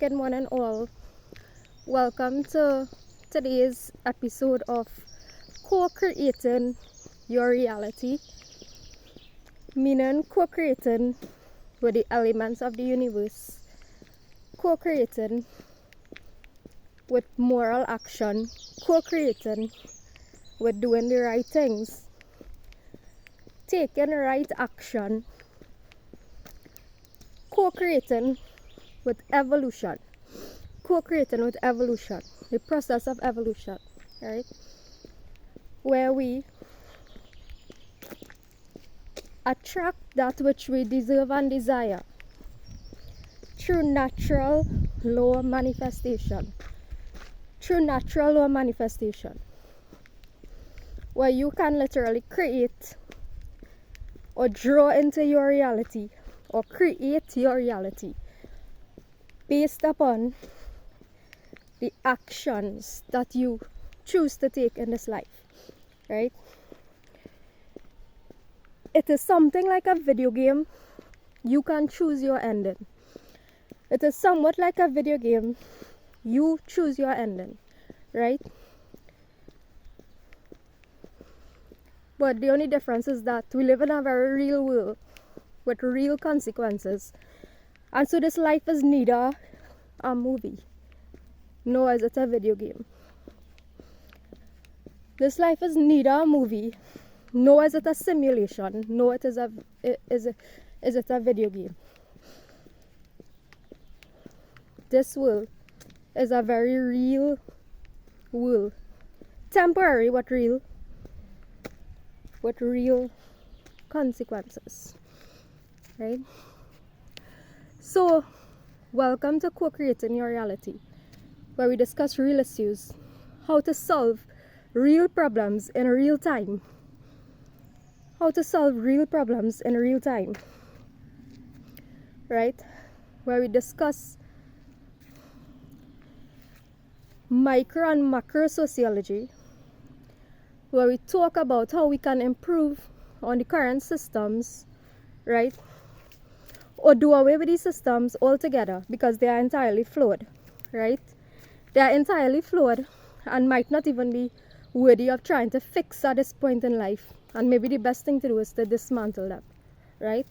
Good morning, all. Welcome to today's episode of Co-Creating Your Reality, meaning co-creating with the elements of the universe, co-creating with moral action, co-creating with doing the right things, taking right action, co-creating with evolution, co-creating with evolution, the process of evolution, right? Where we attract that which we deserve and desire through natural law manifestation. Through natural law manifestation, where you can literally create or draw into your reality or create your reality based upon the actions that you choose to take in this life, right? It is something like a video game. You can choose your ending. It is somewhat like a video game. You choose your ending, right? But the only difference is that we live in a very real world with real consequences. And so this life is neither a movie, nor is it a video game. This life is neither a movie, nor is it a simulation, nor is it a video game. This world is a very real world. Temporary, but real. With real consequences. Right? So, welcome to Co-Creating Your Reality, where we discuss real issues, how to solve real problems in real time. How to solve real problems in real time. Right? Where we discuss micro and macro sociology, where we talk about how we can improve on the current systems, right? Or do away with these systems altogether because they are entirely flawed, right? They are entirely flawed and might not even be worthy of trying to fix at this point in life. And maybe the best thing to do is to dismantle them, right?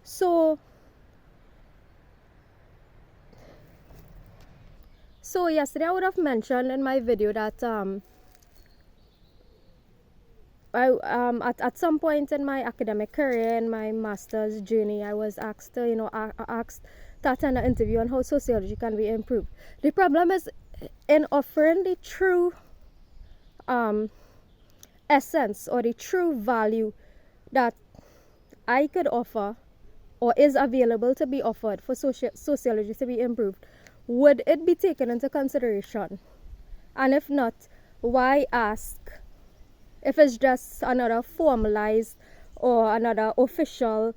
So yesterday I would have mentioned in my video that at some point in my academic career, in my master's journey, I was asked to, asked to attend an interview on how sociology can be improved. The problem is in offering the true essence or the true value that I could offer or is available to be offered for sociology to be improved. Would it be taken into consideration? And if not, why ask? If it's just another formalized or another official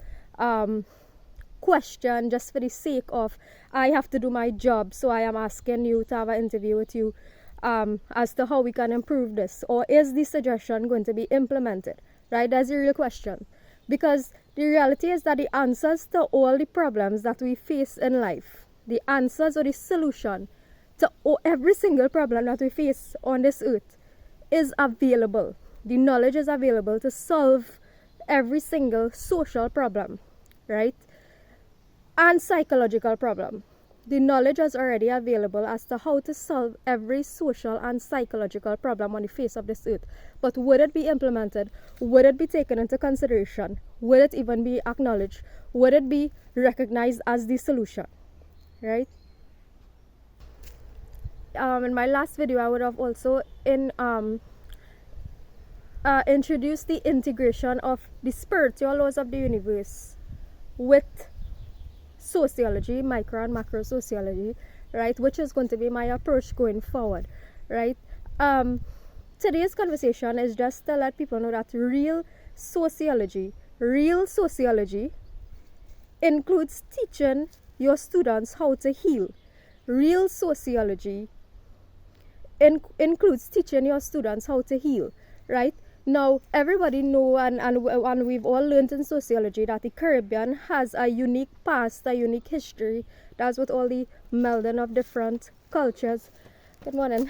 question just for the sake of, I have to do my job, so I am asking you to have an interview with you as to how we can improve this. Or is the suggestion going to be implemented? Right? That's the real question. Because the reality is that the answers to all the problems that we face in life, the answers or the solution to every single problem that we face on this earth is available. The knowledge is available to solve every single social problem, right? And psychological problem. The knowledge is already available as to how to solve every social and psychological problem on the face of this earth. But would it be implemented? Would it be taken into consideration? Would it even be acknowledged? Would it be recognized as the solution? Right? In my last video, I would have also introduced the integration of the spiritual laws of the universe with sociology, micro and macro sociology, right? Which is going to be my approach going forward, right? Today's conversation is just to let people know that real sociology includes teaching your students how to heal. Real sociology includes teaching your students how to heal, right? Now, everybody know and we've all learned in sociology that the Caribbean has a unique past, a unique history. That's with all the melding of different cultures. Good morning.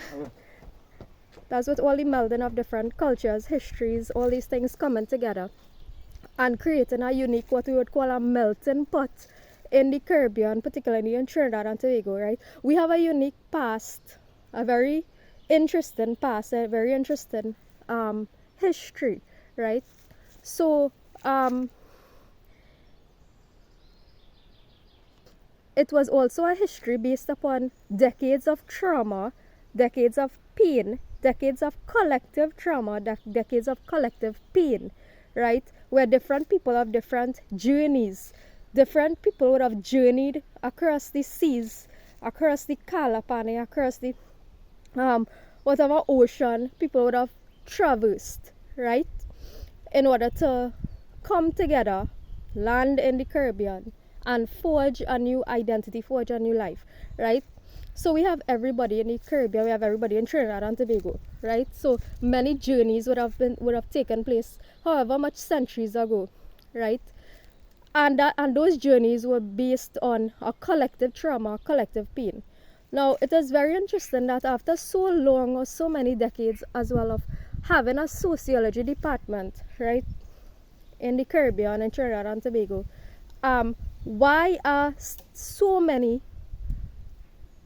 That's with all the melding of different cultures, histories, all these things coming together and creating a unique, what we would call a melting pot in the Caribbean, particularly in Trinidad and Tobago, right? We have a unique past, a very interesting past, a very interesting history, right? So it was also a history based upon decades of trauma, decades of pain, decades of collective trauma, decades of collective pain, right? Where different people have different journeys. Different people would have journeyed across the seas, across the Kalapani, across the whatever ocean people would have traversed, right? In order to come together, land in the Caribbean, and forge a new identity, forge a new life, right? So we have everybody in the Caribbean, we have everybody in Trinidad and Tobago, right? So many journeys would have taken place, however much centuries ago, right? And those journeys were based on a collective trauma, collective pain. Now, it is very interesting that after so long or so many decades as well of having a sociology department, right, in the Caribbean and Trinidad and Tobago, why are so many,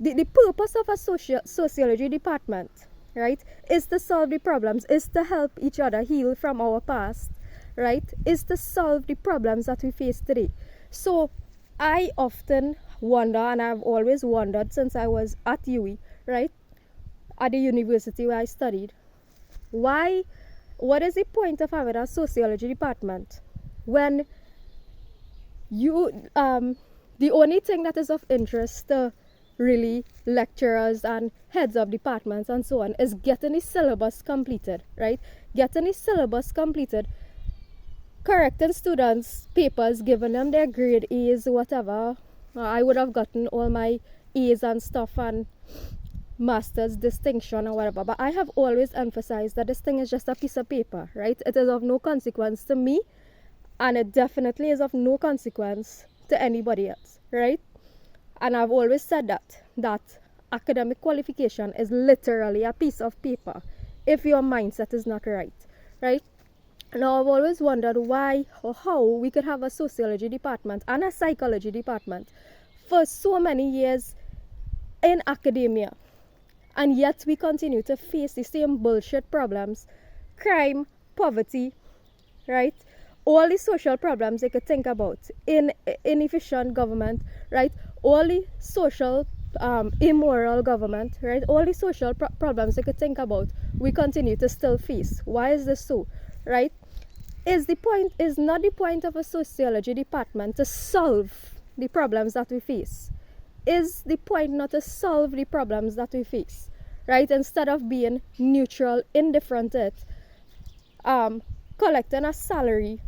the purpose of a sociology department, right, is to solve the problems, is to help each other heal from our past, right, is to solve the problems that we face today. So I often wonder, and I've always wondered since I was at UWI, right, at the university where I studied, what is the point of having a sociology department when you the only thing that is of interest to really lecturers and heads of departments and so on is getting the syllabus completed, right? Getting the syllabus completed, correcting students' papers, giving them their grade A's, whatever. I would have gotten all my A's and stuff and master's distinction or whatever, but I have always emphasized that this thing is just a piece of paper, right? It is of no consequence to me, and it definitely is of no consequence to anybody else, right? And I've always said that academic qualification is literally a piece of paper if your mindset is not right, right? Now, I've always wondered why or how we could have a sociology department and a psychology department for so many years in academia, and yet we continue to face the same bullshit problems, crime, poverty, right? All the social problems they could think about, inefficient government, right? All the social immoral government, right? All the social problems they could think about, we continue to still face. Why is this so, right? Is not the point of a sociology department to solve the problems that we face? Is the point not to solve the problems that we face, right? Instead of being neutral, indifferent to it, collecting a salary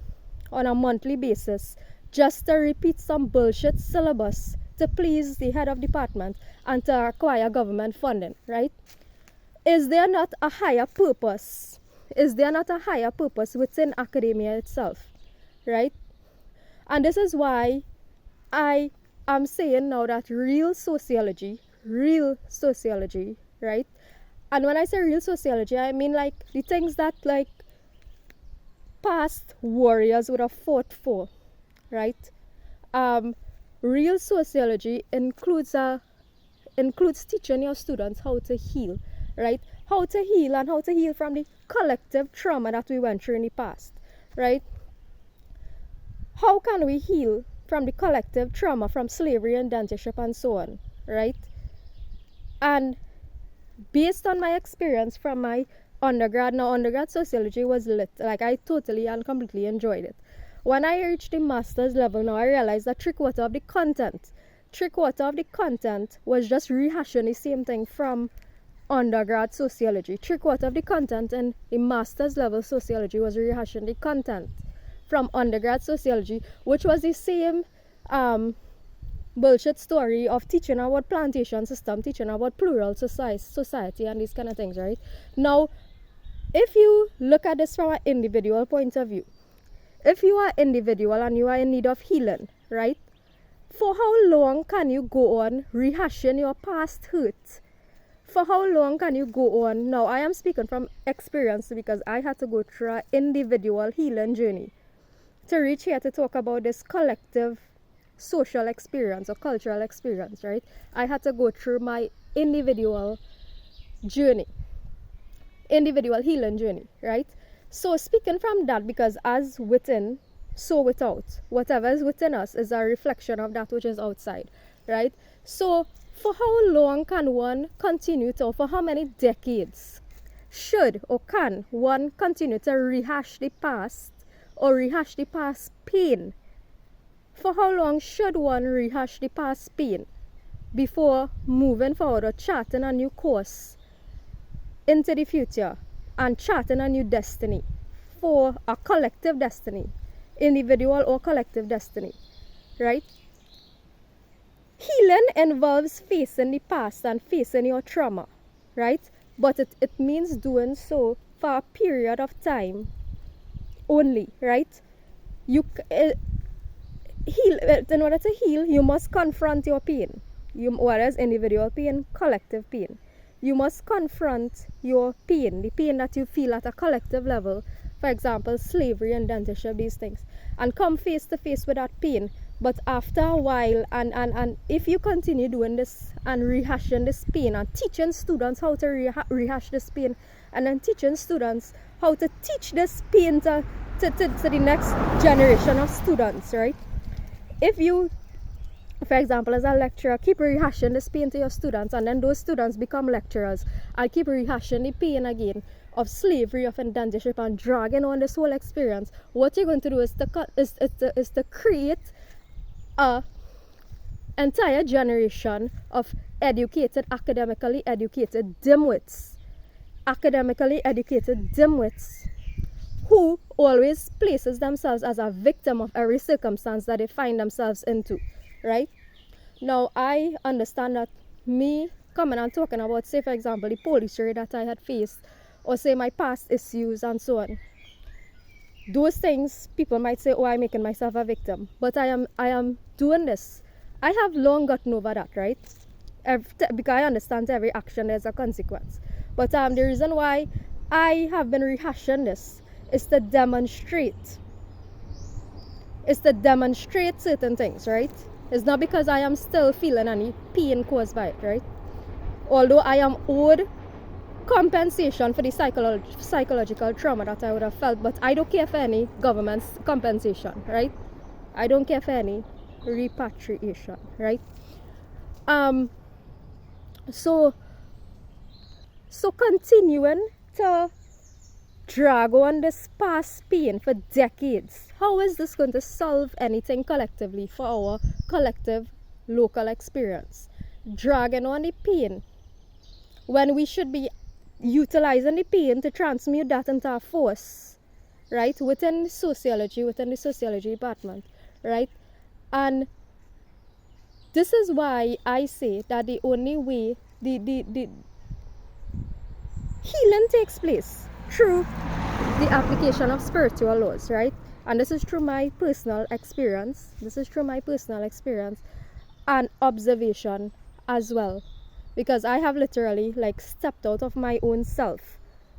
on a monthly basis just to repeat some bullshit syllabus to please the head of department and to acquire government funding, right? Is there not a higher purpose? Is there not a higher purpose within academia itself, right? And this is why I am saying now that real sociology, right? And when I say real sociology, I mean like the things that like past warriors would have fought for, right? Real sociology includes teaching your students how to heal, right? How to heal and how to heal from the collective trauma that we went through in the past, right? How can we heal from the collective trauma from slavery, indentureship, and so on, right? And based on my experience from my undergrad sociology was lit. Like, I totally and completely enjoyed it. When I reached the master's level now, I realized that three-quarter of the content was just rehashing the same thing from undergrad sociology. Three-quarter of the content in the master's level sociology was rehashing the content from undergrad sociology, which was the same bullshit story of teaching about plantation system, teaching about plural society and these kind of things, right? Now, if you look at this from an individual point of view, if you are individual and you are in need of healing, right? For how long can you go on rehashing your past hurt? For how long can you go on? Now, I am speaking from experience because I had to go through an individual healing journey to reach here to talk about this collective social experience or cultural experience, right? I had to go through my individual journey, individual healing journey, right? So speaking from that, because as within, so without, whatever is within us is a reflection of that which is outside, right? So for how long can one continue to, for how many decades should or can one continue to rehash the past or rehash the past pain? For how long should one rehash the past pain before moving forward or charting a new course into the future and charting a new destiny for a collective destiny, individual or collective destiny, right? Healing involves facing the past and facing your trauma, right? But it means doing so for a period of time only, right? You heal. In order to heal, you must confront your pain. Whereas individual pain, collective pain. You must confront your pain, the pain that you feel at a collective level. For example, slavery and indentureship, these things, and come face to face with that pain. But after a while, and if you continue doing this and rehashing this pain and teaching students how to rehash this pain, and then teaching students how to teach this pain to the next generation of students, right? If you, for example, as a lecturer, keep rehashing this pain to your students, and then those students become lecturers and keep rehashing the pain again of slavery, of indentureship, and dragging on this whole experience, what you're going to do is to create a entire generation of educated, academically educated dimwits, who always places themselves as a victim of every circumstance that they find themselves into, right? Now, I understand that me coming and talking about, say, for example, the police raid that I had faced, or say my past issues and so on, those things, people might say, oh, I'm making myself a victim. But I am doing this. I have long gotten over that, right? Because I understand every action there's a consequence. But the reason why I have been rehashing this is to demonstrate. It's to demonstrate certain things, right? It's not because I am still feeling any pain caused by it, right? Although I am owed compensation for the psychological trauma that I would have felt, but I don't care for any government's compensation, right? I don't care for any repatriation, right? So continuing to drag on this past pain for decades, how is this going to solve anything collectively for our collective local experience? Dragging on the pain when we should be utilizing the pain to transmute that into a force, right? Within the sociology department, right? And this is why I say that the only way the healing takes place through the application of spiritual laws, right? And this is through my personal experience. And observation as well. Because I have literally stepped out of my own self,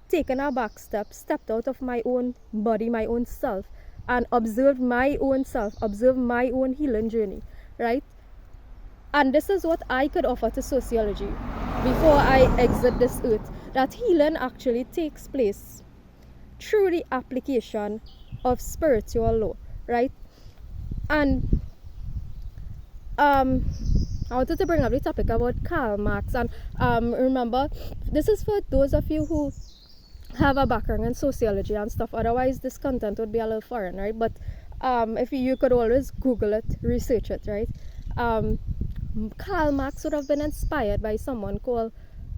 taken a back step, stepped out of my own body, my own self, and observed my own self, observed my own healing journey, right? And this is what I could offer to sociology before I exit this earth, that healing actually takes place through the application of spiritual law, right? And I wanted to bring up the topic about Karl Marx, and remember, this is for those of you who have a background in sociology and stuff. Otherwise, this content would be a little foreign, right? But if you could always Google it, research it, right? Karl Marx would have been inspired by someone called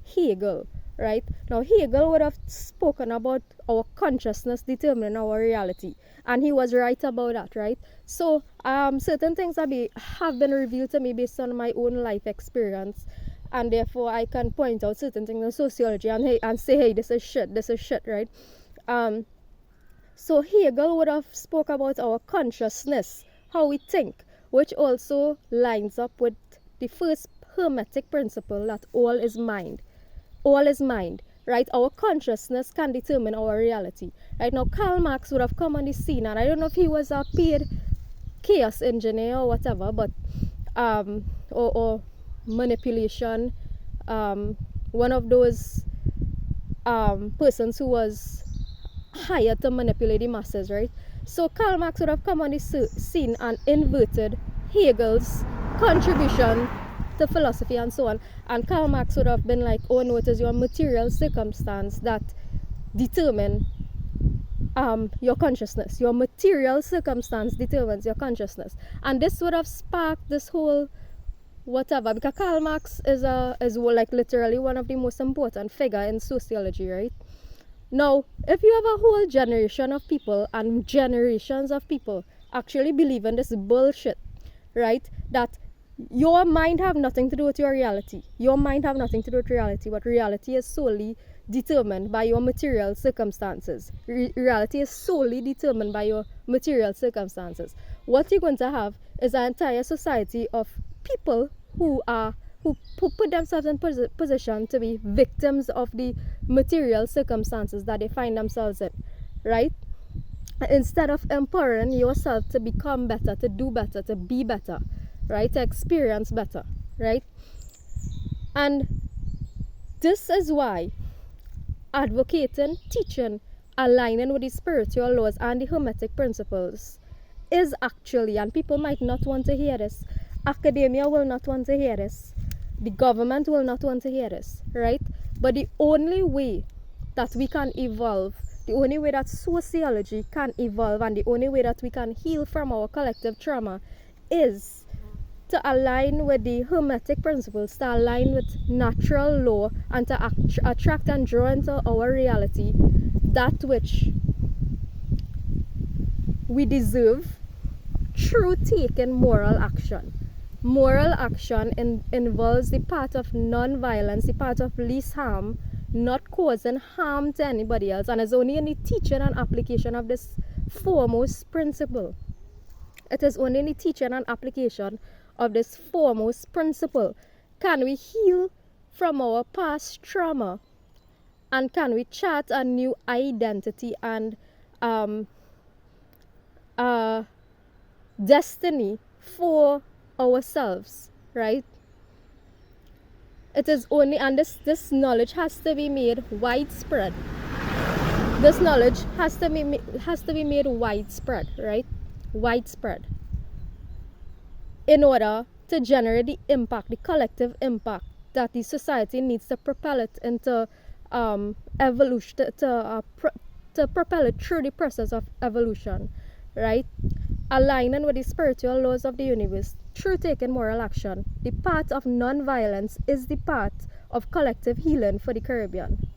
Hegel, right? Now, Hegel would have spoken about our consciousness determining our reality, and he was right about that, right? So certain things have been revealed to me based on my own life experience, and therefore I can point out certain things in sociology and say, hey, this is shit, right? So Hegel would have spoke about our consciousness, how we think, which also lines up with the first Hermetic principle that all is mind. All is mind, right? Our consciousness can determine our reality. Right now, Karl Marx would have come on the scene, and I don't know if he was a paid chaos engineer or whatever, but or manipulation, one of those persons who was hired to manipulate the masses, right? So Karl Marx would have come on the scene and inverted Hegel's contribution to philosophy and so on. And Karl Marx would have been like, oh no, it is your material circumstance that determine your consciousness. Your material circumstance determines your consciousness. And this would have sparked this whole whatever, because Karl Marx is like literally one of the most important figure in sociology, right? Now, if you have a whole generation of people and generations of people actually believe in this bullshit, right? That your mind have nothing to do with your reality. Your mind have nothing to do with reality, but reality is solely determined by your material circumstances. Reality is solely determined by your material circumstances. What you're going to have is an entire society of people who put themselves in position to be victims of the material circumstances that they find themselves in, right? Instead of empowering yourself to become better, to do better, to be better, right, to experience better, right? And this is why advocating, teaching, aligning with the spiritual laws and the Hermetic principles is actually, and people might not want to hear this, academia will not want to hear this, the government will not want to hear this, right? But the only way that we can evolve, the only way that sociology can evolve, and the only way that we can heal from our collective trauma is to align with the Hermetic principles, to align with natural law, and to attract and draw into our reality that which we deserve through taking moral action. Moral action involves the part of non-violence, the part of least harm, not causing harm to anybody else, and is only in the teaching and application of this foremost principle. It is only in the teaching and application of this foremost principle can we heal from our past trauma, and can we chart a new identity and destiny for ourselves, right? It is only, and this knowledge has to be made widespread. This knowledge has to be made widespread, right? Widespread, in order to generate the impact, the collective impact that the society needs to propel it into evolution, to propel it through the process of evolution, right? Aligning with the spiritual laws of the universe through taking moral action. The path of non-violence is the path of collective healing for the Caribbean.